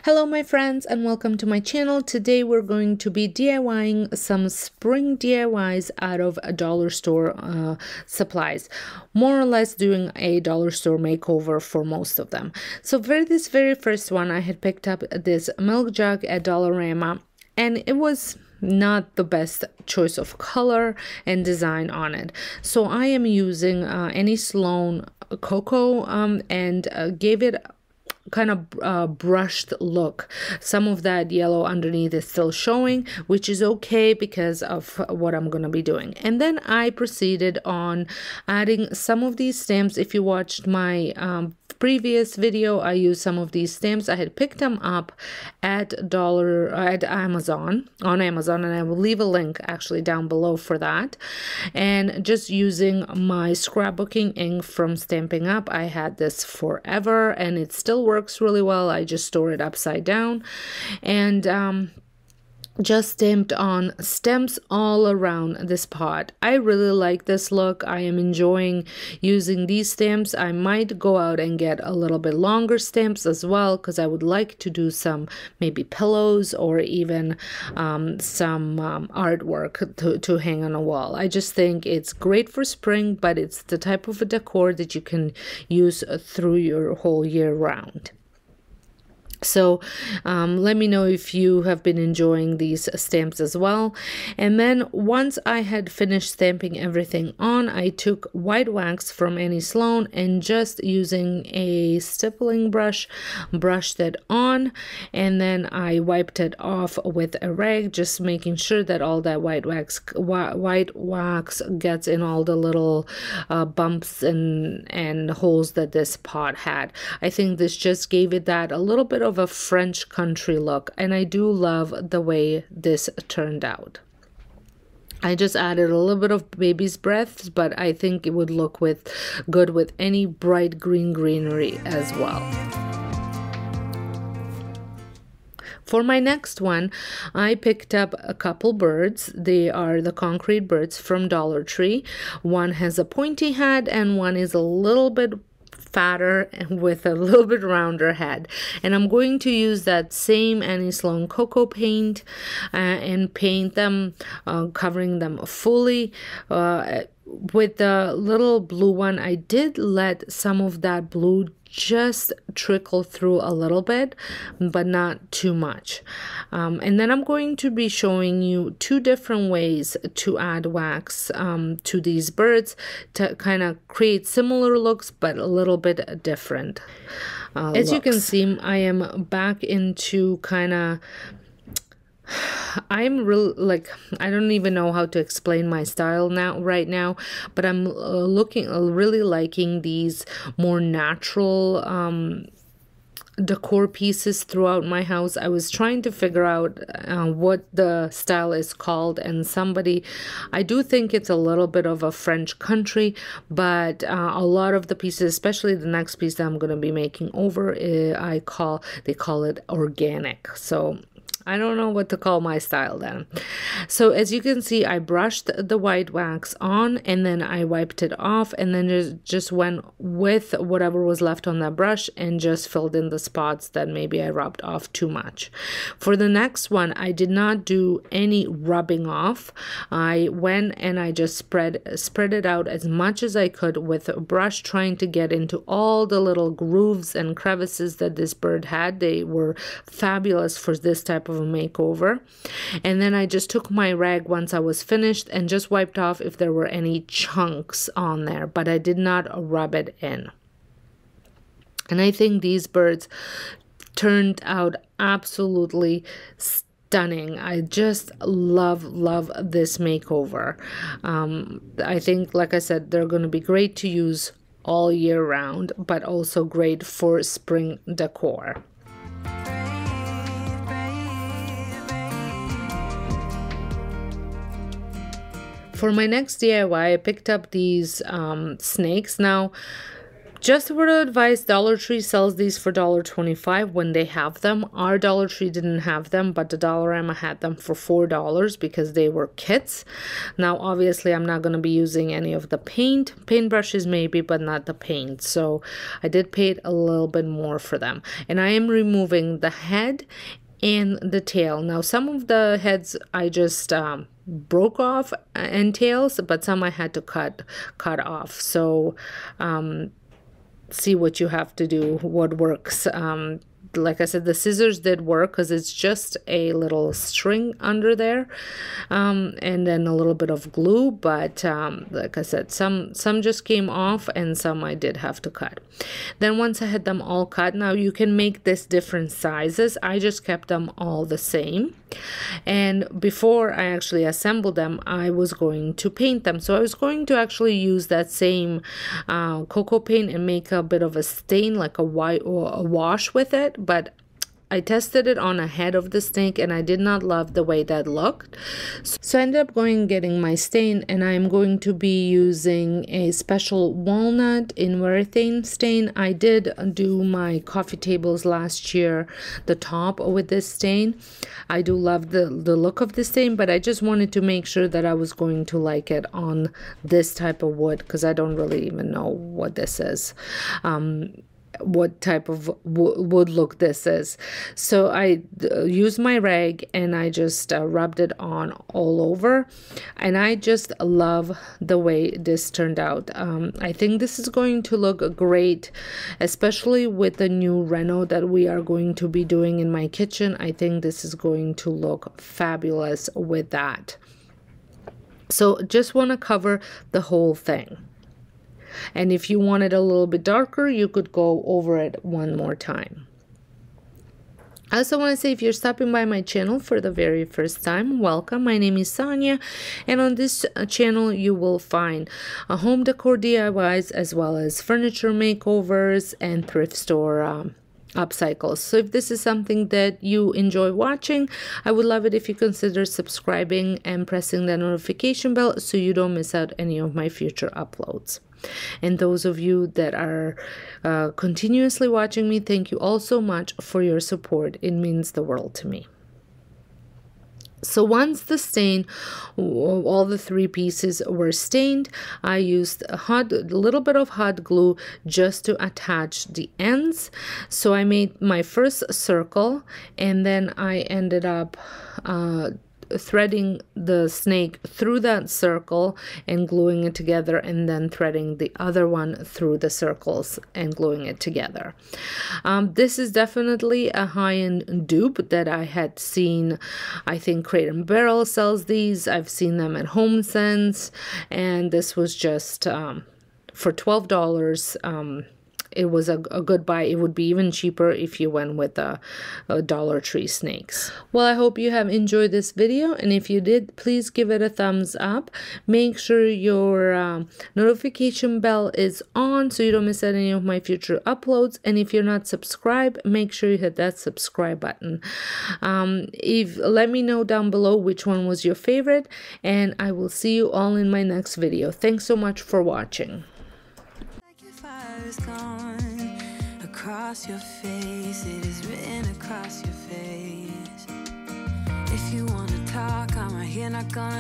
Hello my friends and welcome to my channel. Today we're going to be DIYing some spring DIYs out of a dollar store supplies. More or less doing a dollar store makeover for most of them. So for this very first one, I had picked up this milk jug at Dollarama, and it was not the best choice of color and design on it. So I am using any Sloan Coco and gave it kind of brushed look. Some of that yellow underneath is still showing, which is okay because of what I'm going to be doing. And then I proceeded on adding some of these stamps. If you watched my previous video, I used some of these stamps. I had picked them up at Amazon, and I will leave a link actually down below for that. And just using my scrapbooking ink from Stamping Up, I had this forever and it still works really well. I just store it upside down and just stamped on stems all around this pot. I really like this look. I am enjoying using these stamps. I might go out and get a little bit longer stamps as well, because I would like to do some maybe pillows or even some artwork to hang on a wall. I just think it's great for spring, but it's the type of a decor that you can use through your whole year round. So let me know if you have been enjoying these stamps as well. And then once I had finished stamping everything on, I took white wax from any Sloan and just using a stippling brush, brushed it on, and then I wiped it off with a rag, just making sure that all that white wax gets in all the little bumps and holes that this pot had. I think this just gave it that a little bit of a French country look, and I do love the way this turned out. I just added a little bit of baby's breath, but I think it would look good with any bright greenery as well. For my next one, I picked up a couple birds. They are the concrete birds from Dollar Tree. One has a pointy head and one is a little bit fatter and with a little bit rounder head, and I'm going to use that same Annie Sloan Coco paint and paint them, covering them fully. With the little blue one, I did let some of that blue just trickle through a little bit, but not too much. And then I'm going to be showing you two different ways to add wax to these birds to kind of create similar looks, but a little bit different. As you can see, I am back into kind of, I'm really I don't even know how to explain my style right now, but I'm really liking these more natural decor pieces throughout my house. I was trying to figure out what the style is called, and I do think it's a little bit of a French country, but a lot of the pieces, especially the next piece that I'm going to be making over, they call it organic. So I don't know what to call my style then. So as you can see, I brushed the white wax on and then I wiped it off, and then just went with whatever was left on that brush and just filled in the spots that maybe I rubbed off too much. For the next one, I did not do any rubbing off. I went and I just spread it out as much as I could with a brush, trying to get into all the little grooves and crevices that this bird had. They were fabulous for this type of a makeover. And then I just took my rag once I was finished and just wiped off if there were any chunks on there, but I did not rub it in. And I think these birds turned out absolutely stunning. I just love this makeover. I think, like I said, they're going to be great to use all year round, but also great for spring decor. For my next DIY, I picked up these snakes. Now, Just a word of advice, Dollar Tree sells these for $1.25 when they have them. Our Dollar Tree didn't have them, but the Dollarama had them for $4 because they were kits. Now, obviously, I'm not going to be using any of the paintbrushes maybe, but not the paint. So I did pay a little bit more for them. And I am removing the head and the tail. Now, some of the heads I just broke off and tails, but some I had to cut off. So see what you have to do, what works. Like I said, the scissors did work because it's just a little string under there, and then a little bit of glue, but like I said, some just came off and some I did have to cut. Then once I had them all cut, now you can make this different sizes. I just kept them all the same, and before I actually assembled them, I was going to paint them. So I was going to actually use that same Coco paint and make a bit of a stain, like a white or a wash with it, but I tested it on a head of the snake and I did not love the way that looked. So I ended up getting my stain, and I'm going to be using a special walnut in urethane stain. I did do my coffee tables last year, the top with this stain. I do love the look of the stain, but I just wanted to make sure that I was going to like it on this type of wood because I don't really even know what this is. What type of wood look this is. So I used my rag and I just rubbed it on all over, and I just love the way this turned out. I think this is going to look great, especially with the new reno that we are going to be doing in my kitchen. I think this is going to look fabulous with that. So just want to cover the whole thing. And if you want it a little bit darker, you could go over it one more time. I also want to say, if you're stopping by my channel for the very first time, welcome. My name is Sonja, and on this channel you will find home decor DIYs as well as furniture makeovers and thrift store upcycles. So if this is something that you enjoy watching, I would love it if you consider subscribing and pressing the notification bell so you don't miss out any of my future uploads. And those of you that are continuously watching me, thank you all so much for your support. It means the world to me. So once the stain, all the three pieces were stained, I used a little bit of hot glue just to attach the ends. So I made my first circle, and then I ended up threading the snake through that circle and gluing it together, and then threading the other one through the circles and gluing it together. This is definitely a high-end dupe that I had seen. I think Crate and Barrel sells these. I've seen them at Home Sense, and this was just for $12. It was a good buy. It would be even cheaper if you went with a Dollar Tree snakes. Well, I hope you have enjoyed this video, and if you did, please give it a thumbs up. Make sure your notification bell is on so you don't miss out any of my future uploads. And if you're not subscribed, make sure you hit that subscribe button. Let me know down below which one was your favorite, and I will see you all in my next video. Thanks so much for watching. Across your face, it is written across your face. If you wanna talk, I'm right here, not gonna